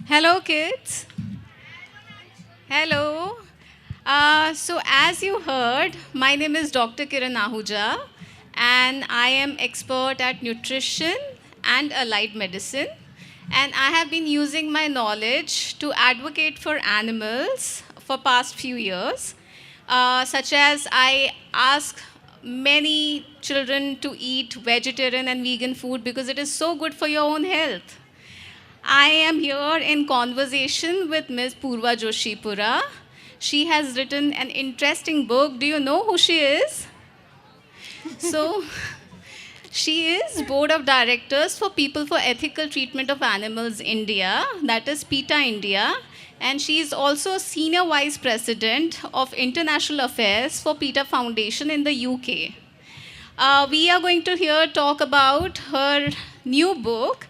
Hello, kids. Hello. So, as you heard, my name is Dr. Kiran Ahuja, and I am expert at nutrition and allied medicine. And I have been using my knowledge to advocate for animals for past few years, such as I ask many children to eat vegetarian and vegan food because it is so good for your own health. I am here in conversation with Ms. Poorva Joshipura. She has written an interesting book. Do you know who she is? So, she is Board of Directors for People for Ethical Treatment of Animals India, that is PETA India, and she is also Senior Vice President of International Affairs for PETA Foundation in the UK. We are going to here talk about her new book.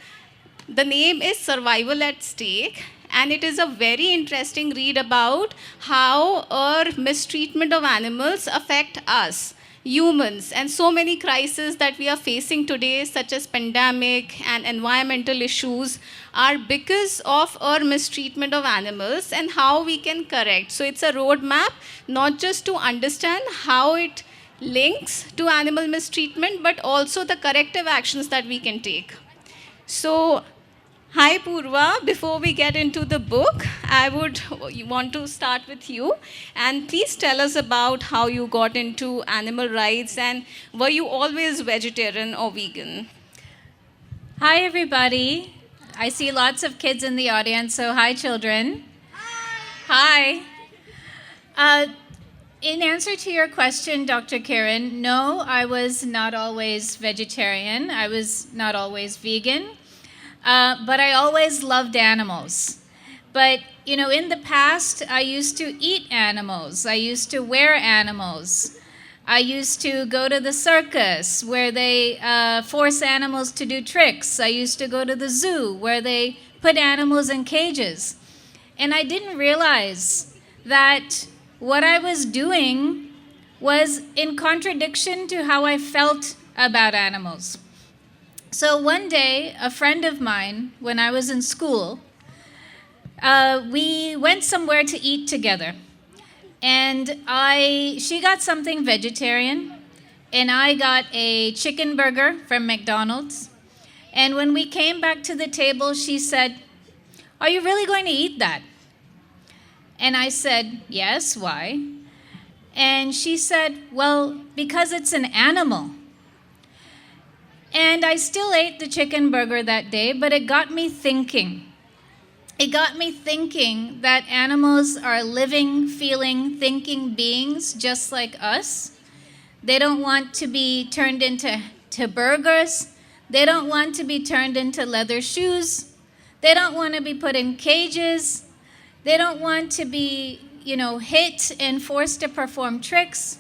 The name is Survival at Stake, and it is a very interesting read about how our mistreatment of animals affect us, humans, and so many crises that we are facing today, such as pandemic and environmental issues, are because of our mistreatment of animals and how we can correct. So it's a roadmap, not just to understand how it links to animal mistreatment, but also the corrective actions that we can take. So, hi Poorva, before we get into the book, I would want to start with you. And please tell us about how you got into animal rights and were you always vegetarian or vegan? Hi, everybody. I see lots of kids in the audience, so hi, children. Hi. In answer to your question, Dr. Kiran, no, I was not always vegetarian. I was not always vegan. But I always loved animals. But, in the past, I used to eat animals. I used to wear animals. I used to go to the circus where they force animals to do tricks. I used to go to the zoo where they put animals in cages. And I didn't realize that what I was doing was in contradiction to how I felt about animals. So one day, a friend of mine, when I was in school, we went somewhere to eat together. And she got something vegetarian, and I got a chicken burger from McDonald's. And when we came back to the table, she said, "Are you really going to eat that?" And I said, "Yes, why?" And she said, "Well, because it's an animal." And I still ate the chicken burger that day, but it got me thinking. It got me thinking that animals are living, feeling, thinking beings just like us. They don't want to be turned into burgers. They don't want to be turned into leather shoes. They don't want to be put in cages. They don't want to be, hit and forced to perform tricks.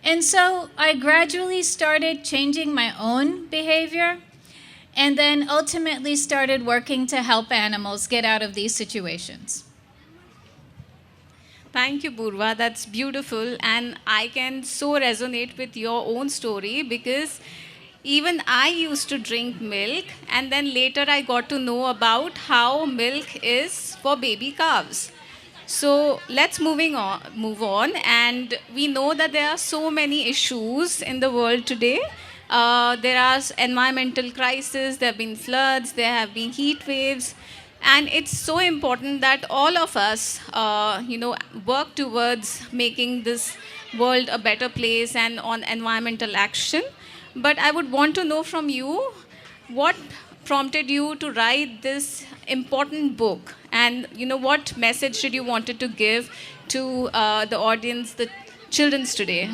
And so I gradually started changing my own behavior and then ultimately started working to help animals get out of these situations. Thank you, Poorva. That's beautiful. And I can so resonate with your own story because even I used to drink milk, and then later I got to know about how milk is for baby calves. So let's move on, and we know that there are so many issues in the world today. There are environmental crises, there have been floods, there have been heat waves, and it's so important that all of us, work towards making this world a better place and on environmental action. But I would want to know from you what prompted you to write this important book, and what message did you wanted to give to the audience, the children's today?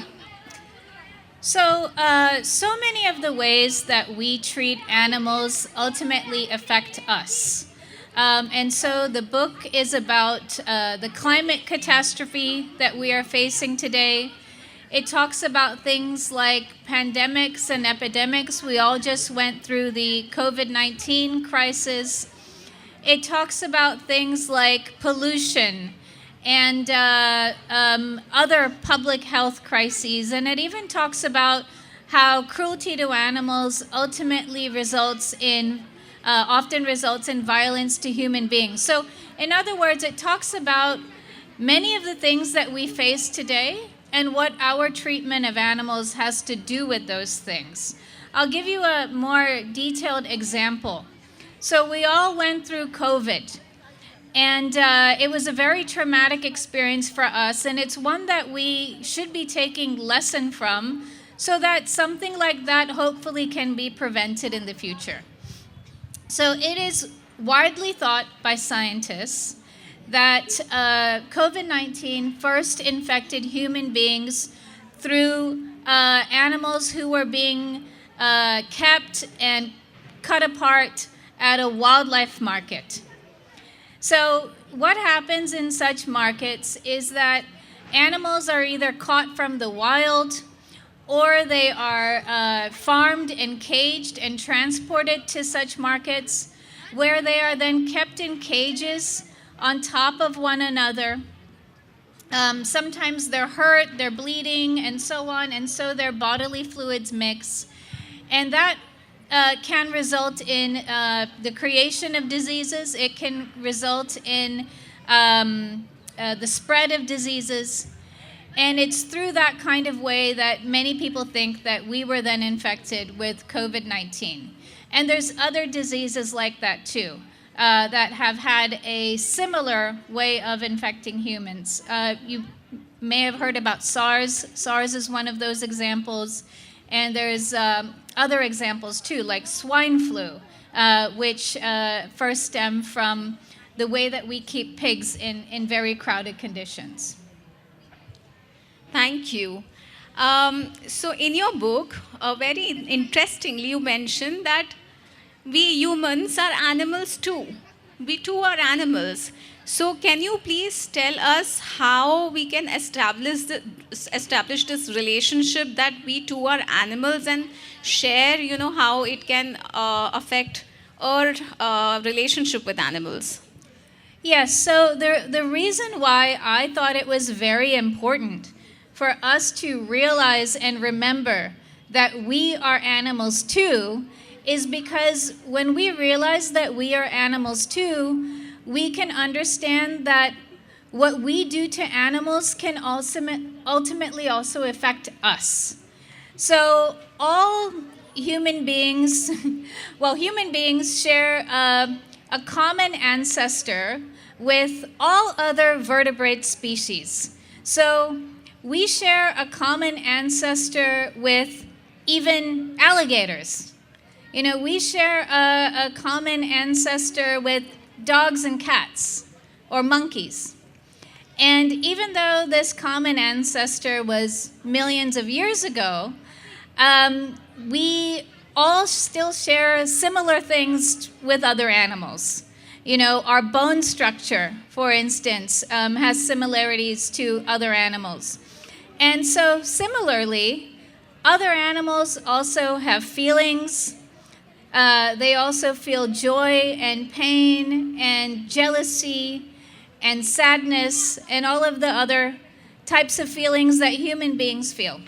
So many of the ways that we treat animals ultimately affect us. And so the book is about the climate catastrophe that we are facing today. It talks about things like pandemics and epidemics. We all just went through the COVID-19 crisis. It talks about things like pollution and other public health crises. And it even talks about how cruelty to animals ultimately results in often results in violence to human beings. So, in other words, it talks about many of the things that we face today and what our treatment of animals has to do with those things. I'll give you a more detailed example. So we all went through COVID, and it was a very traumatic experience for us, and it's one that we should be taking lesson from so that something like that hopefully can be prevented in the future. So it is widely thought by scientists that COVID-19 first infected human beings through animals who were being kept and cut apart at a wildlife market. So what happens in such markets is that animals are either caught from the wild or they are farmed and caged and transported to such markets where they are then kept in cages on top of one another. Sometimes they're hurt, they're bleeding, and so on, and so their bodily fluids mix. And that can result in the creation of diseases. It can result in the spread of diseases. And it's through that kind of way that many people think that we were then infected with COVID-19. And there's other diseases like that too, that have had a similar way of infecting humans. You may have heard about SARS. SARS is one of those examples. And there's other examples too, like swine flu, which first stemmed from the way that we keep pigs in very crowded conditions. Thank you. So in your book, very interestingly, you mentioned that we humans are animals too. We too are animals. So can you please tell us how we can establish this relationship that we too are animals and share, how it can affect our relationship with animals? Yes, so the reason why I thought it was very important for us to realize and remember that we are animals too is because when we realize that we are animals too, we can understand that what we do to animals can ultimately also affect us. So all human beings, human beings share a common ancestor with all other vertebrate species. So we share a common ancestor with even alligators. We share a common ancestor with dogs and cats, or monkeys. And even though this common ancestor was millions of years ago, we all still share similar things with other animals. Our bone structure, for instance, has similarities to other animals. And so similarly, other animals also have feelings. They also feel joy and pain and jealousy and sadness and all of the other types of feelings that human beings feel.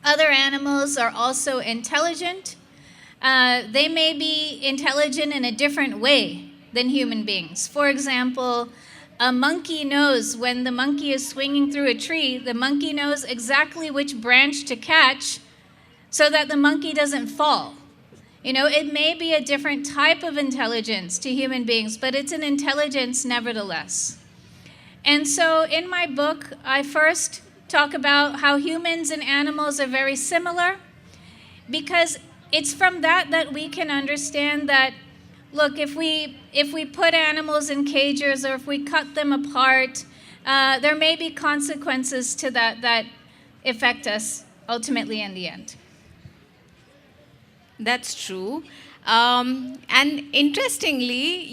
Other animals are also intelligent. They may be intelligent in a different way than human beings. For example, a monkey knows when the monkey is swinging through a tree, the monkey knows exactly which branch to catch so that the monkey doesn't fall. It may be a different type of intelligence to human beings, but it's an intelligence nevertheless. And so in my book, I first talk about how humans and animals are very similar, because it's from that we can understand that, look, if we put animals in cages or if we cut them apart, there may be consequences to that affect us ultimately in the end. That's true. And interestingly,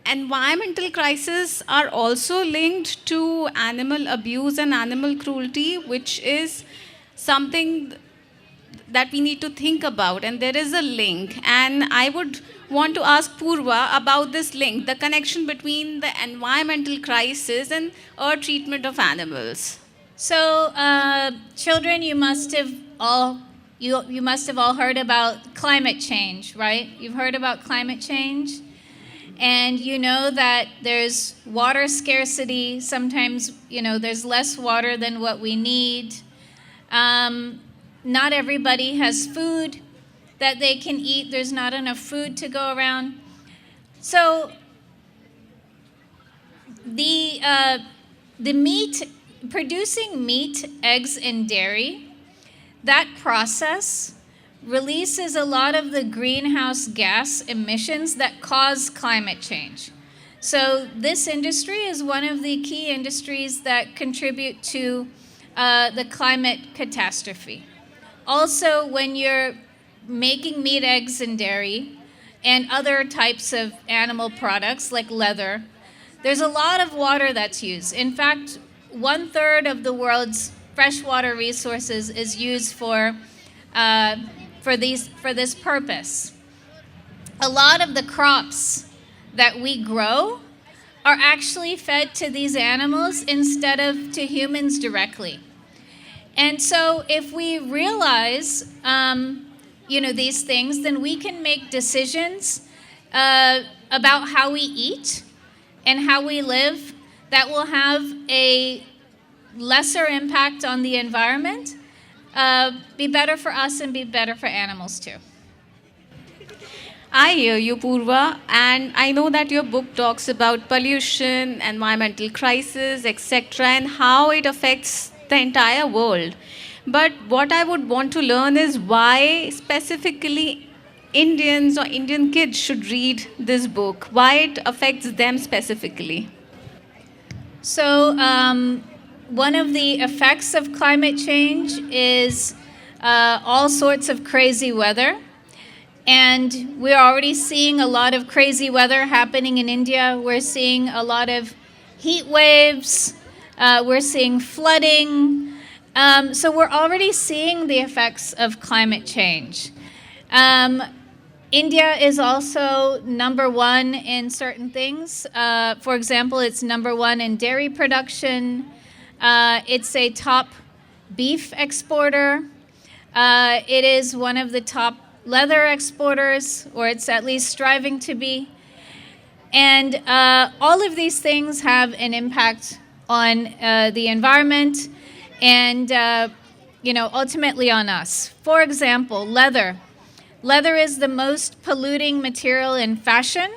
environmental crises are also linked to animal abuse and animal cruelty, which is something that we need to think about. And there is a link. And I would want to ask Poorva about this link, the connection between the environmental crisis and our treatment of animals. So, children, you must have all You must have all heard about climate change, right? You've heard about climate change? And you know that there's water scarcity. Sometimes, there's less water than what we need. Not everybody has food that they can eat. There's not enough food to go around. So the producing meat, eggs, and dairy, that process releases a lot of the greenhouse gas emissions that cause climate change. So this industry is one of the key industries that contribute to the climate catastrophe. Also, when you're making meat, eggs, and dairy, and other types of animal products like leather, there's a lot of water that's used. In fact, 1/3 of the world's freshwater resources is used for this purpose. A lot of the crops that we grow are actually fed to these animals instead of to humans directly. And so if we realize, these things, then we can make decisions about how we eat and how we live that will have a lesser impact on the environment, be better for us and be better for animals too. I hear you, Poorva, and I know that your book talks about pollution, environmental crisis, etc., and how it affects the entire world. But what I would want to learn is why specifically Indians or Indian kids should read this book, why it affects them specifically. So, one of the effects of climate change is all sorts of crazy weather. And we're already seeing a lot of crazy weather happening in India. We're seeing a lot of heat waves. We're seeing flooding. So we're already seeing the effects of climate change. India is also number one in certain things. For example, it's number one in dairy production. It's a top beef exporter. It is one of the top leather exporters, or it's at least striving to be. And all of these things have an impact on the environment and, ultimately on us. For example, leather. Leather is the most polluting material in fashion.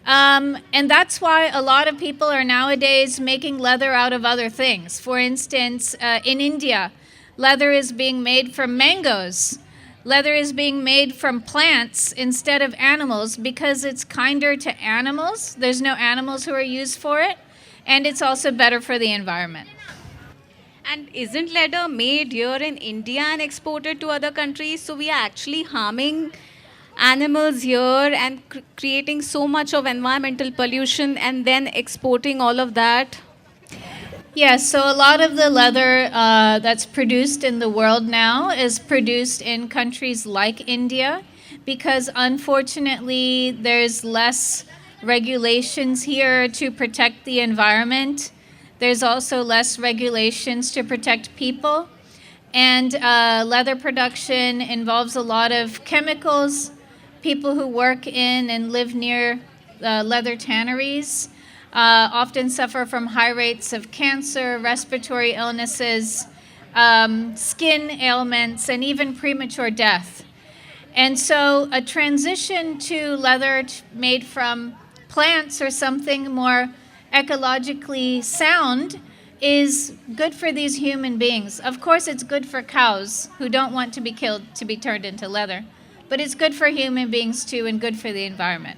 And that's why a lot of people are nowadays making leather out of other things. For instance, in India, leather is being made from mangoes. Leather is being made from plants instead of animals because it's kinder to animals. There's no animals who are used for it. And it's also better for the environment. And isn't leather made here in India and exported to other countries? So we are actually harming animals here and creating so much of environmental pollution and then exporting all of that. Yes, so a lot of the leather that's produced in the world now is produced in countries like India because unfortunately there's less regulations here to protect the environment. There's also less regulations to protect people. And leather production involves a lot of chemicals. People who work in and live near leather tanneries often suffer from high rates of cancer, respiratory illnesses, skin ailments, and even premature death. And so a transition to leather made from plants or something more ecologically sound is good for these human beings. Of course, it's good for cows who don't want to be killed to be turned into leather, but it's good for human beings too and good for the environment.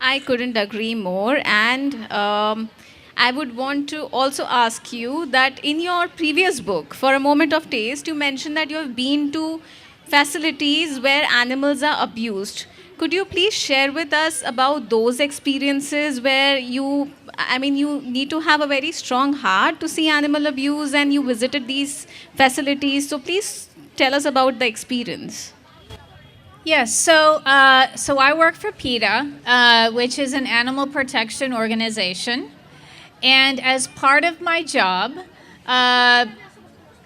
I couldn't agree more. And I would want to also ask you that in your previous book, For a Moment of Taste, you mentioned that you have been to facilities where animals are abused. Could you please share with us about those experiences where you need to have a very strong heart to see animal abuse and you visited these facilities. So please tell us about the experience. Yes, so I work for PETA, which is an animal protection organization. And as part of my job,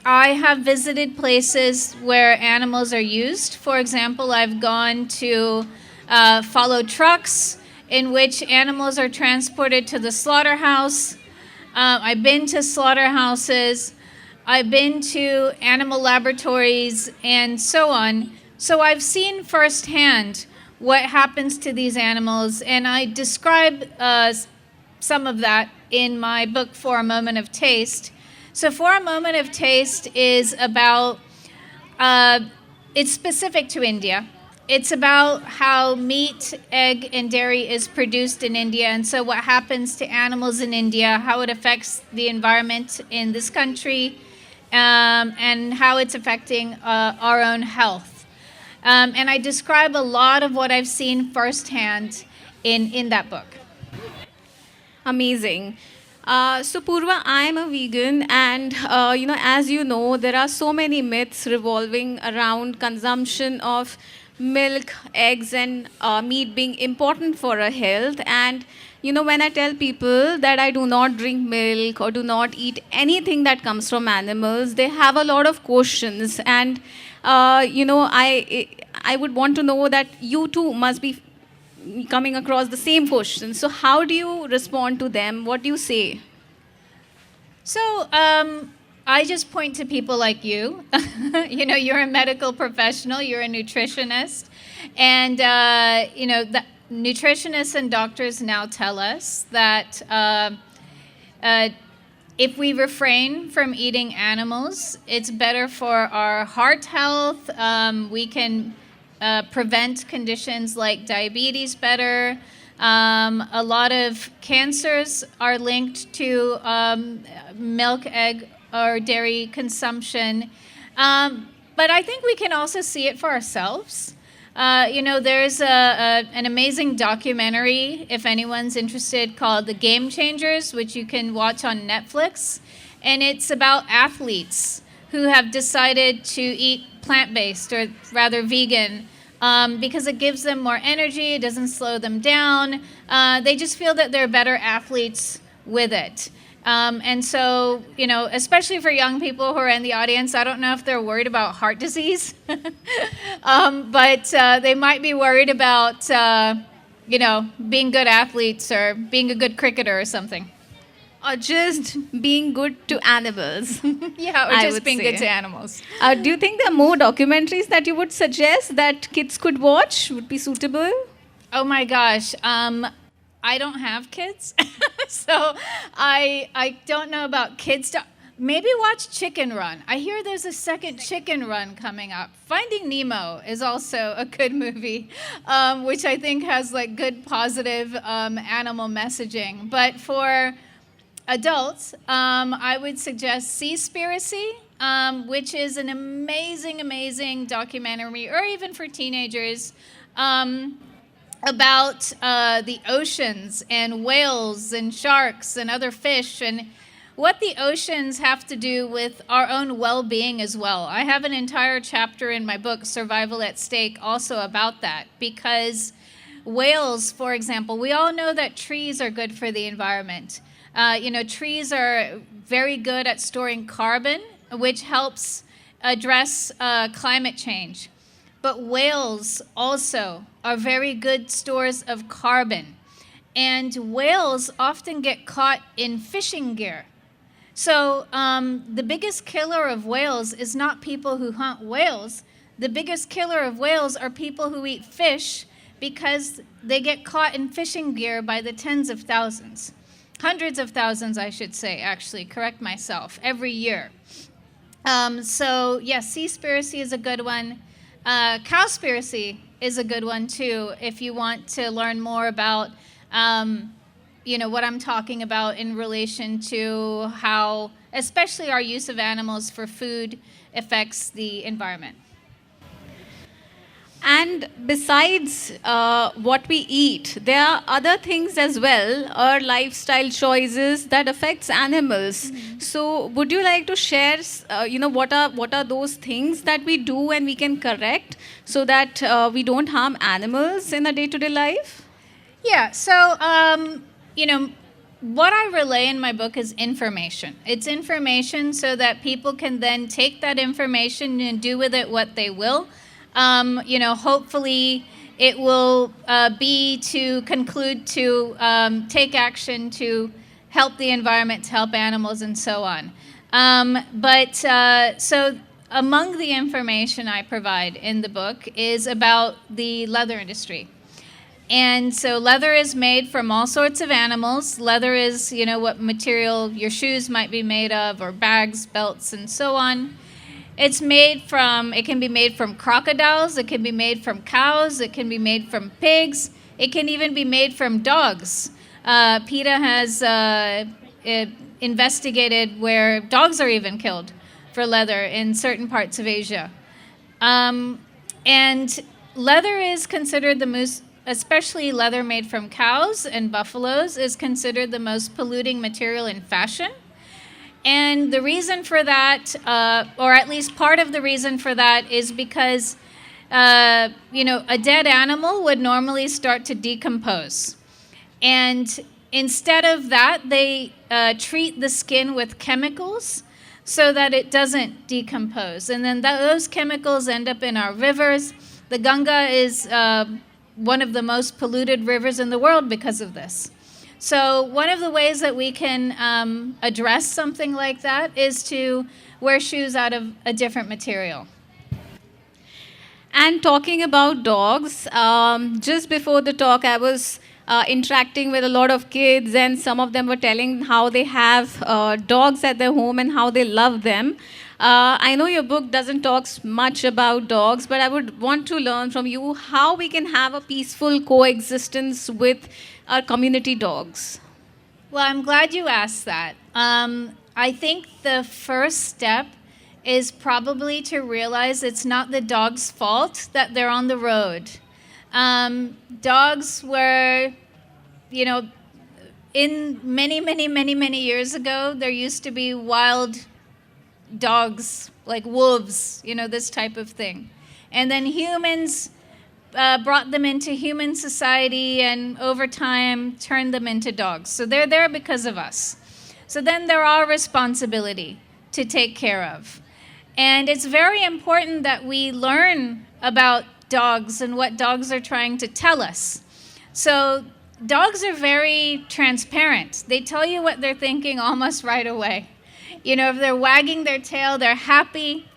I have visited places where animals are used. For example, I've gone to follow trucks in which animals are transported to the slaughterhouse. I've been to slaughterhouses. I've been to animal laboratories and so on. So I've seen firsthand what happens to these animals, and I describe some of that in my book, For a Moment of Taste. So, For a Moment of Taste is about, it's specific to India. It's about how meat, egg, and dairy is produced in India, and so what happens to animals in India, how it affects the environment in this country, and how it's affecting our own health. And I describe a lot of what I've seen firsthand in that book. Amazing. So Poorva, I'm a vegan, and as you know, there are so many myths revolving around consumption of milk, eggs, and meat being important for our health. And when I tell people that I do not drink milk or do not eat anything that comes from animals, they have a lot of questions. And I would want to know that you too must be coming across the same questions. So how do you respond to them? What do you say? So I just point to people like you. You're a medical professional, you're a nutritionist, and the nutritionists and doctors now tell us that if we refrain from eating animals, it's better for our heart health. We can prevent conditions like diabetes better. A lot of cancers are linked to milk, egg, or dairy consumption. But I think we can also see it for ourselves. There's an amazing documentary, if anyone's interested, called The Game Changers, which you can watch on Netflix. And it's about athletes who have decided to eat plant-based, or rather vegan, because it gives them more energy, it doesn't slow them down. They just feel that they're better athletes with it. And so, especially for young people who are in the audience, I don't know if they're worried about heart disease, but they might be worried about, being good athletes or being a good cricketer or something. Or just being good to animals. Yeah, or just being good to animals. Do you think there are more documentaries that you would suggest that kids could watch, would be suitable? Oh my gosh. I don't have kids, so I don't know about kids. Maybe watch Chicken Run. I hear there's a second Chicken Run coming up. Finding Nemo is also a good movie, which I think has like good positive animal messaging. But for adults, I would suggest Seaspiracy, which is an amazing, amazing documentary, or even for teenagers, about the oceans and whales and sharks and other fish, and what the oceans have to do with our own well-being as well. I have an entire chapter in my book, Survival at Stake, also about that, because whales, for example, we all know that trees are good for the environment. Trees are very good at storing carbon, which helps address climate change. But whales also are very good stores of carbon. And whales often get caught in fishing gear. So the biggest killer of whales is not people who hunt whales. The biggest killer of whales are people who eat fish, because they get caught in fishing gear by the tens of thousands. Hundreds of thousands, I should say, actually, correct myself, every year. So, yes, Seaspiracy is a good one. Cowspiracy is a good one, too, if you want to learn more about, what I'm talking about in relation to how, especially our use of animals for food, affects the environment. And besides what we eat, there are other things as well, or lifestyle choices that affects animals. Mm-hmm. So would you like to share, what are those things that we do and we can correct so that we don't harm animals in a day-to-day life? Yeah, so, what I relay in my book is information. It's information so that people can then take that information and do with it what they will. Hopefully it will be to conclude to take action to help the environment, to help animals, and so on. So among the information I provide in the book is about the leather industry. And so leather is made from all sorts of animals. Leather is, what material your shoes might be made of, or bags, belts, and so on. It can be made from crocodiles, it can be made from cows, it can be made from pigs, it can even be made from dogs. PETA has investigated where dogs are even killed for leather in certain parts of Asia. And leather is considered the most, especially leather made from cows and buffaloes, is considered the most polluting material in fashion. And the reason for that, or at least part of the reason for that, is because, a dead animal would normally start to decompose. And instead of that, they treat the skin with chemicals so that it doesn't decompose. And then those chemicals end up in our rivers. The Ganga is one of the most polluted rivers in the world because of this. So one of the ways that we can address something like that is to wear shoes out of a different material. And talking about dogs, just before the talk, I was interacting with a lot of kids, and some of them were telling how they have dogs at their home and how they love them. I know your book doesn't talk much about dogs, but I would want to learn from you how we can have a peaceful coexistence with our community dogs. Well, I'm glad you asked that. I think the first step is probably to realize it's not the dog's fault that they're on the road. Dogs were, in many years ago, there used to be wild dogs, like wolves, this type of thing. And then humans brought them into human society and over time turned them into dogs. So they're there because of us. So then they're our responsibility to take care of. And it's very important that we learn about dogs and what dogs are trying to tell us. So dogs are very transparent. They tell you what they're thinking almost right away. If they're wagging their tail, they're happy.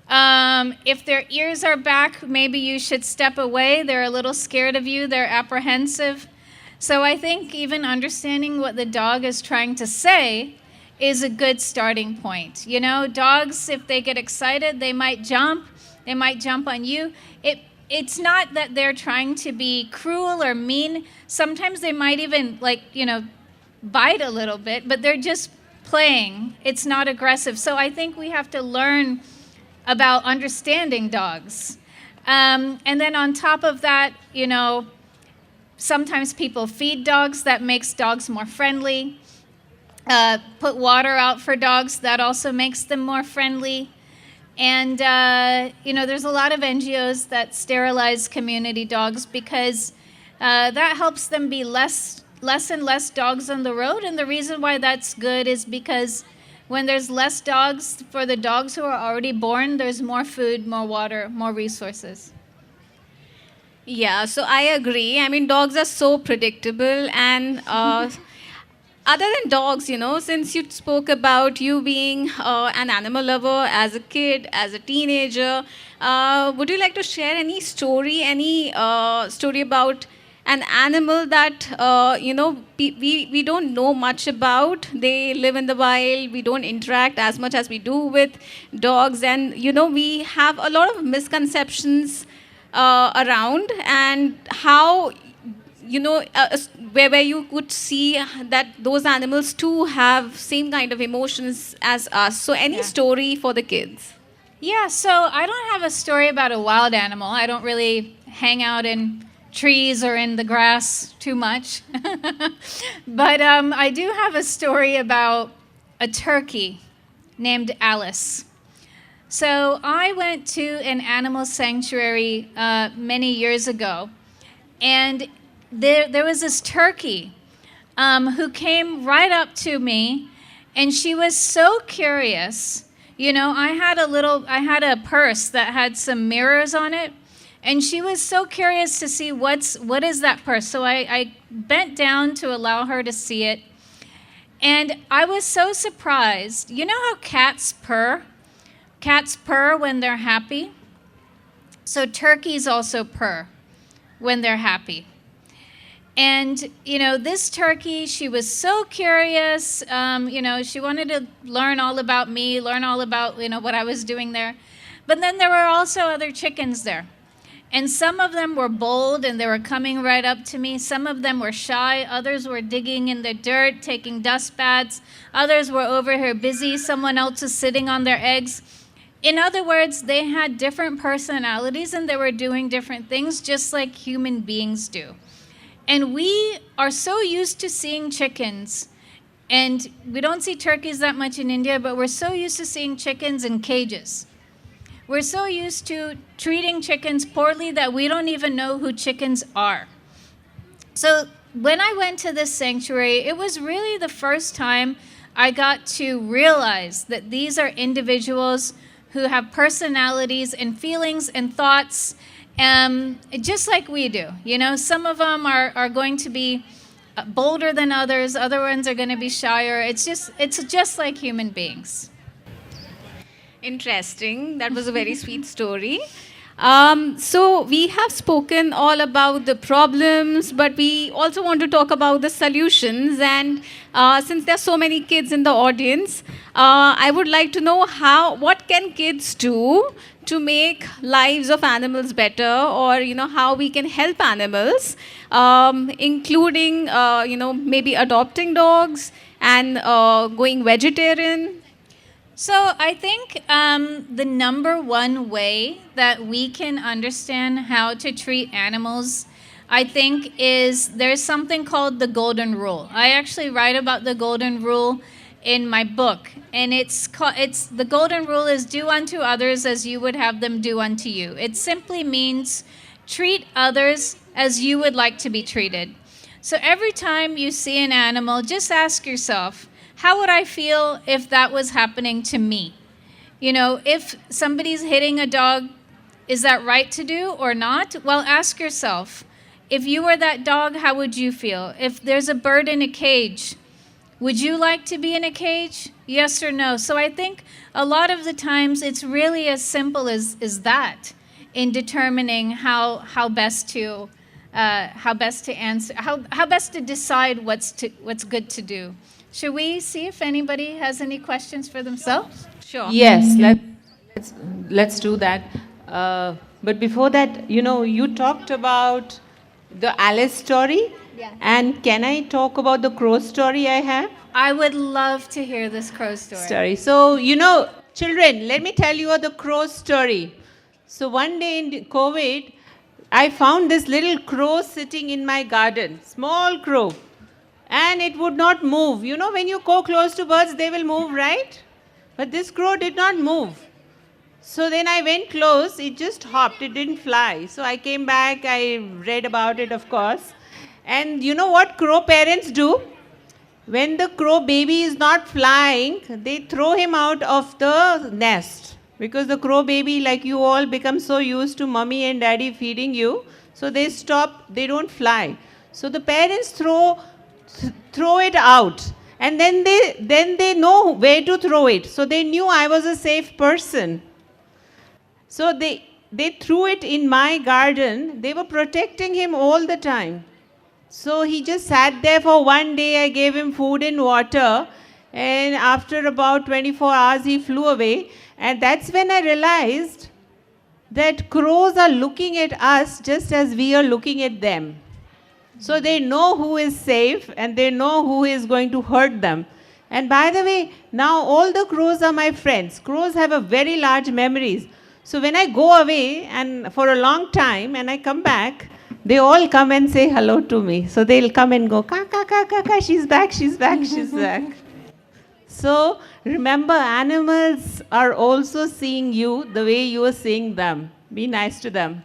If their ears are back, maybe you should step away. They're a little scared of you. They're apprehensive. So I think even understanding what the dog is trying to say is a good starting point. Dogs, if they get excited, they might jump. They might jump on you. It's not that they're trying to be cruel or mean. Sometimes they might even, bite a little bit, but they're just playing. It's not aggressive. So I think we have to learn about understanding dogs. And then on top of that, sometimes people feed dogs. That makes dogs more friendly. Put water out for dogs. That also makes them more friendly. And, there's a lot of NGOs that sterilize community dogs because that helps them be less and less dogs on the road. And the reason why that's good is because when there's less dogs, for the dogs who are already born, there's more food, more water, more resources. Yeah, so I agree. I mean, dogs are so predictable. And other than dogs, since you spoke about you being an animal lover as a kid, as a teenager, would you like to share any story about an animal that, we don't know much about? They live in the wild. We don't interact as much as we do with dogs. And, we have a lot of misconceptions around, and how, where you could see that those animals too have same kind of emotions as us. So any story for the kids? Yeah, so I don't have a story about a wild animal. I don't really hang out in trees or in the grass too much. But I do have a story about a turkey named Alice. So I went to an animal sanctuary many years ago, and there was this turkey who came right up to me, and she was so curious. You know, I had a purse that had some mirrors on it, and she was so curious to see what is that purse. So I bent down to allow her to see it, and I was so surprised. You know how cats purr? Cats purr when they're happy. So turkeys also purr when they're happy. And, you know, this turkey, she was so curious. You know, she wanted to learn all about me, learn all about, you know, what I was doing there. But then there were also other chickens there. And some of them were bold and they were coming right up to me. Some of them were shy. Others were digging in the dirt, taking dust baths. Others were over here busy. Someone else was sitting on their eggs. In other words, they had different personalities and they were doing different things just like human beings do. And we are so used to seeing chickens, and we don't see turkeys that much in India, but we're so used to seeing chickens in cages. We're so used to treating chickens poorly that we don't even know who chickens are. So when I went to this sanctuary, it was really the first time I got to realize that these are individuals who have personalities and feelings and thoughts, just like we do. You know, some of them are going to be bolder than others. Other ones are going to be shyer. It's just like human beings. Interesting. That was a very sweet story. So we have spoken all about the problems, but we also want to talk about the solutions. And since there are so many kids in the audience, I would like to know what can kids do to make lives of animals better, or you know how we can help animals, including you know maybe adopting dogs and going vegetarian. So I think the number one way that we can understand how to treat animals, I think, is there's something called the golden rule. I actually write about the golden rule in my book, and it's the golden rule is do unto others as you would have them do unto you. It simply means treat others as you would like to be treated. So every time you see an animal, just ask yourself, how would I feel if that was happening to me? You know, if somebody's hitting a dog, is that right to do or not? Well, ask yourself, if you were that dog, how would you feel? If there's a bird in a cage, would you like to be in a cage? Yes or no? So I think a lot of the times it's really as simple as that in determining how best to answer, how best to decide what's good to do. Should we see if anybody has any questions for themselves? Sure. Yes, let's do that. But before that, you know, you talked about the Alice story. Yeah. And can I talk about the crow story I have? I would love to hear this crow story. So, you know, children, let me tell you the crow story. So one day in COVID, I found this little crow sitting in my garden, small crow. And it would not move. You know, when you go close to birds, they will move, right? But this crow did not move. So then I went close, it just hopped, it didn't fly. So I came back, I read about it, of course. And you know what crow parents do? When the crow baby is not flying, they throw him out of the nest. Because the crow baby, like you all, become so used to mommy and daddy feeding you. So they stop, they don't fly. So the parents throw it out. And then they know where to throw it. So they knew I was a safe person. So they threw it in my garden. They were protecting him all the time. So he just sat there for one day. I gave him food and water. And after about 24 hours, he flew away. And that's when I realized that crows are looking at us just as we are looking at them. So they know who is safe and they know who is going to hurt them. And by the way, now all the crows are my friends. Crows have a very large memories. So when I go away and for a long time and I come back, they all come and say hello to me. So they'll come and go, ka, ka, ka, ka, ka, she's back, she's back, she's back. So remember, animals are also seeing you the way you are seeing them. Be nice to them.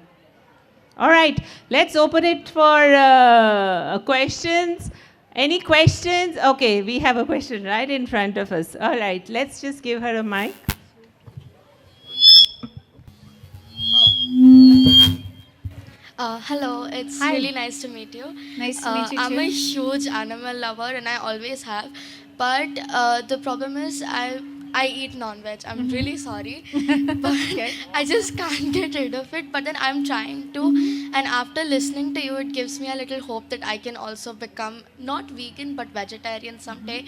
All right, let's open it for questions. Any questions? Okay, we have a question right in front of us. All right, let's just give her a mic. Hello, it's Hi. really nice to meet you. Nice to meet you I'm a too. huge animal lover and I always have. But the problem is I eat non-veg. I'm really sorry. But Okay. I just can't get rid of it. But then I'm trying to. And after listening to you, it gives me a little hope that I can also become not vegan but vegetarian someday.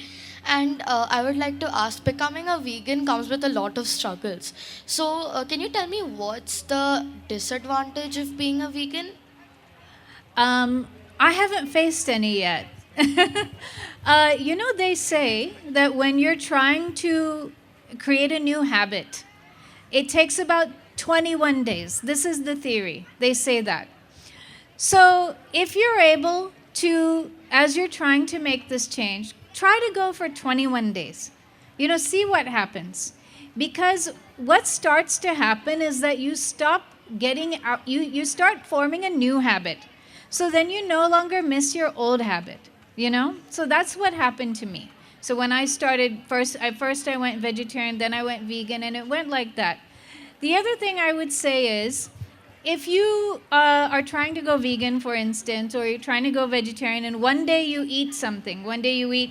And I would like to ask, becoming a vegan comes with a lot of struggles. So can you tell me what's the disadvantage of being a vegan? I haven't faced any yet. They say that when you're trying to create a new habit, it takes about 21 days. This is the theory. They say that. So if you're able to, as you're trying to make this change, try to go for 21 days. See what happens. Because what starts to happen is that you stop getting out, you start forming a new habit. So then you no longer miss your old habit. So that's what happened to me. So when I started, first I went vegetarian, then I went vegan, and it went like that. The other thing I would say is, if you are trying to go vegan, for instance, or you're trying to go vegetarian, and one day you eat something, one day you eat,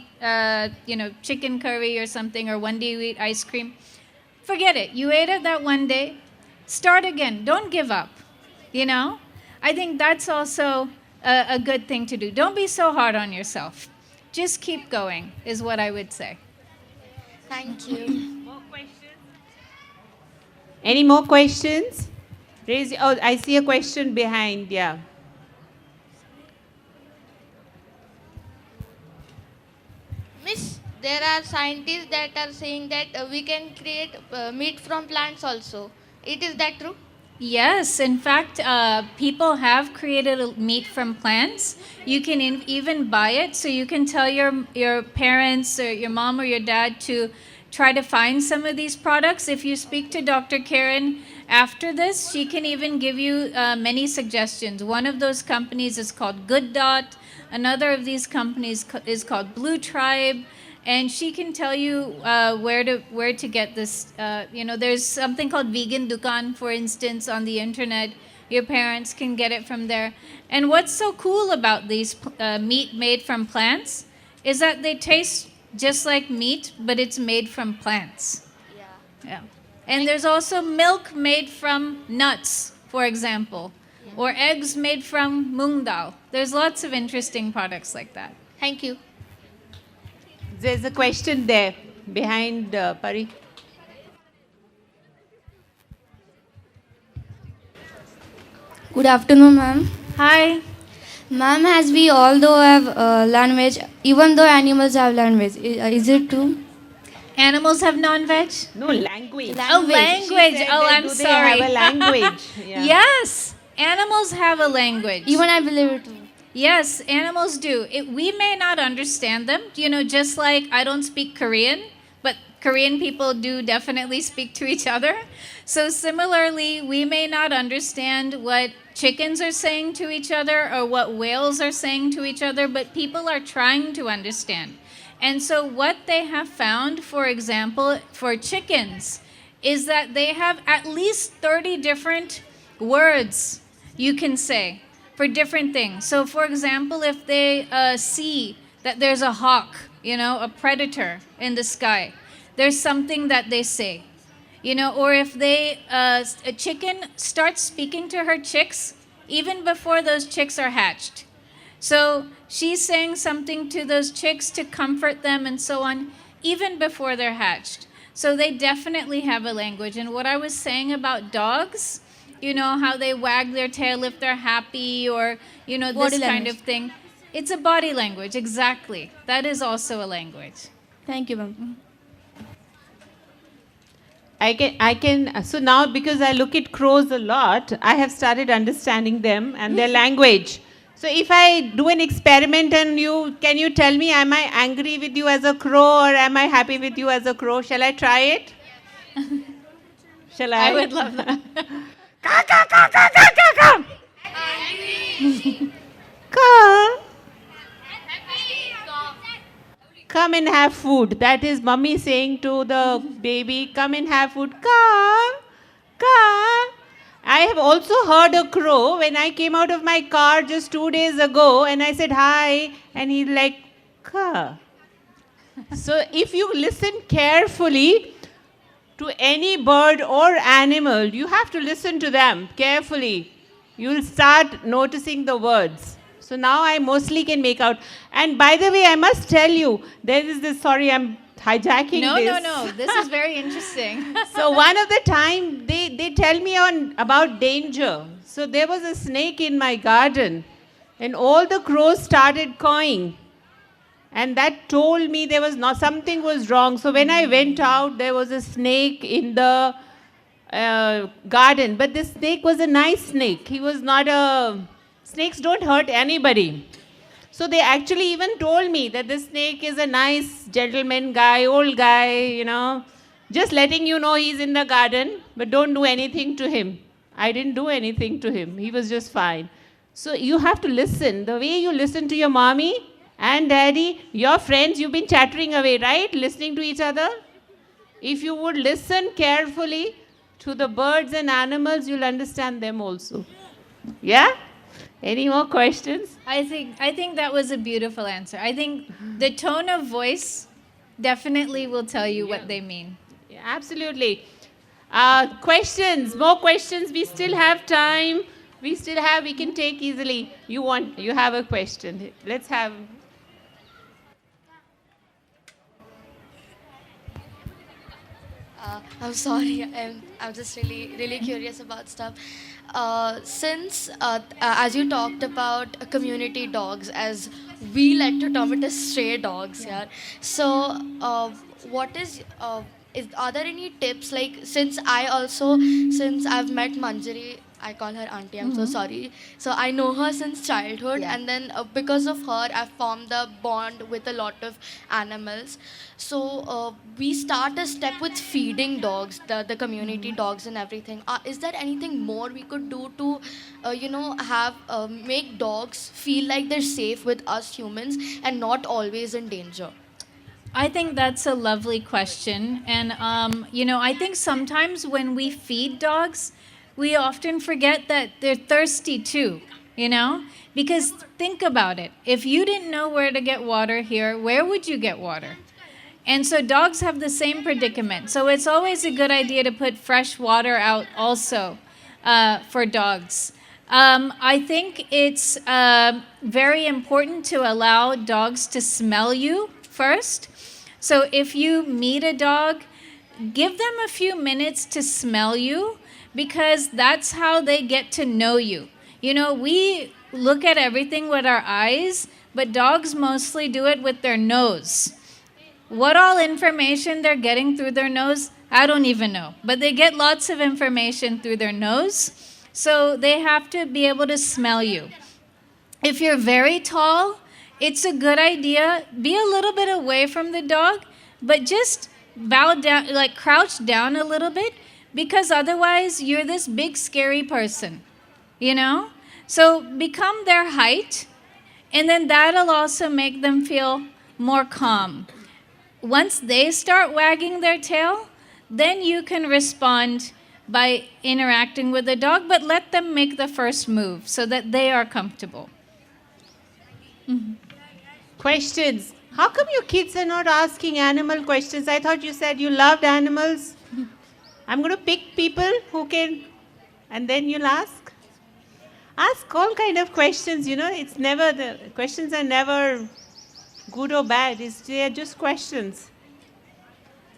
chicken curry or something, or one day you eat ice cream, forget it. You ate it that one day. Start again. Don't give up. I think that's also a good thing to do. Don't be so hard on yourself. Just keep going, is what I would say. Thank you. More questions? Any more questions? Oh, I see a question behind. Yeah. Miss, there are scientists that are saying that we can create meat from plants also. Is that true? Yes, in fact, people have created meat from plants. You can even buy it, so you can tell your parents or your mom or your dad to try to find some of these products. If you speak to Dr. Kiran after this, she can even give you many suggestions. One of those companies is called Good Dot. Another of these companies is called Blue Tribe. And she can tell you where to get this. There's something called Vegan Dukan, for instance, on the internet. Your parents can get it from there. And what's so cool about these meat made from plants is that they taste just like meat, but it's made from plants. Yeah. And there's also milk made from nuts, for example, or eggs made from mung dal. There's lots of interesting products like that. Thank you. There's a question there behind Pari. Good afternoon, ma'am. Hi. Ma'am, as we all though have language, even though animals have language, is it true? Animals have non-veg? No, language. Oh, language. She said Oh, that I'm do sorry. They have a language. Yeah. Yes, animals have a language. Even I believe it too. Yes, animals do. We may not understand them, just like I don't speak Korean, but Korean people do definitely speak to each other. So similarly, we may not understand what chickens are saying to each other or what whales are saying to each other, but people are trying to understand. And so what they have found, for example, for chickens, is that they have at least 30 different words you can say for different things. So for example, if they see that there's a hawk, a predator in the sky, there's something that they say. Or if a chicken starts speaking to her chicks even before those chicks are hatched. So she's saying something to those chicks to comfort them and so on, even before they're hatched. So they definitely have a language. And what I was saying about dogs, how they wag their tail if they're happy or, this kind of thing. It's a body language, exactly. That is also a language. Thank you, ma'am. So now because I look at crows a lot, I have started understanding them and their language. So if I do an experiment and can you tell me, am I angry with you as a crow or am I happy with you as a crow? Shall I try it? Shall I? I would love that. Ka, ka, ka, ka, ka, ka, ka. Ka. come and have food. That is mummy saying to the baby, come and have food. Come, come. I have also heard a crow when I came out of my car just 2 days ago and I said hi and he's like, caw. So if you listen carefully to any bird or animal, you have to listen to them carefully. You'll start noticing the words. So now I mostly can make out. And by the way, I must tell you, there is this, sorry, I'm hijacking this. No. This is very interesting. So one of the time, they tell me about danger. So there was a snake in my garden and all the crows started cawing. And that told me there was something was wrong. So when I went out, there was a snake in the garden. But this snake was a nice snake. He was not snakes don't hurt anybody. So they actually even told me that the snake is a nice gentleman guy, old guy, just letting you know he's in the garden, but don't do anything to him. I didn't do anything to him. He was just fine. So you have to listen. The way you listen to your mommy and daddy, your friends, you've been chattering away, right? Listening to each other. If you would listen carefully to the birds and animals, you'll understand them also. Yeah? Any more questions? I think that was a beautiful answer. I think the tone of voice definitely will tell you what they mean. Yeah, absolutely. Questions? More questions? We still have time. We can take easily. You have a question. Let's have. I'm sorry, I'm just really curious about stuff. Since, as you talked about community dogs, as we like to term it as stray dogs, yeah. So, what are there any tips, like, since I've met Manjari, I call her auntie, I'm so sorry. So I know her since childhood, and then because of her, I've formed a bond with a lot of animals. So we start a step with feeding dogs, the community dogs and everything. Is there anything more we could do to, make dogs feel like they're safe with us humans and not always in danger? I think that's a lovely question. And, I think sometimes when we feed dogs, we often forget that they're thirsty too, Because think about it. If you didn't know where to get water here, where would you get water? And so dogs have the same predicament. So it's always a good idea to put fresh water out also for dogs. I think it's very important to allow dogs to smell you first. So if you meet a dog, give them a few minutes to smell you, because that's how they get to know you. We look at everything with our eyes, but dogs mostly do it with their nose. What all information they're getting through their nose, I don't even know. But they get lots of information through their nose, so they have to be able to smell you. If you're very tall, it's a good idea, be a little bit away from the dog, but just bow down, like crouch down a little bit, because otherwise you're this big scary person, So become their height, and then that'll also make them feel more calm. Once they start wagging their tail, then you can respond by interacting with the dog, but let them make the first move so that they are comfortable. Mm-hmm. Questions? How come your kids are not asking animal questions? I thought you said you loved animals. I'm going to pick people who can, and then you'll ask. Ask all kind of questions, it's never, the questions are never good or bad, they are just questions.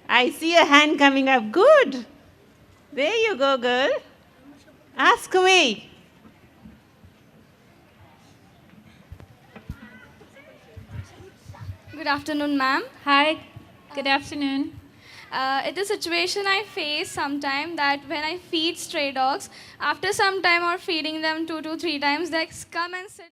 I see a hand coming up, good. There you go, girl. Ask away. Good afternoon, ma'am. Hi, good afternoon. It is a situation I face sometimes that when I feed stray dogs, after some time or feeding them 2 to 3 times, they come and sit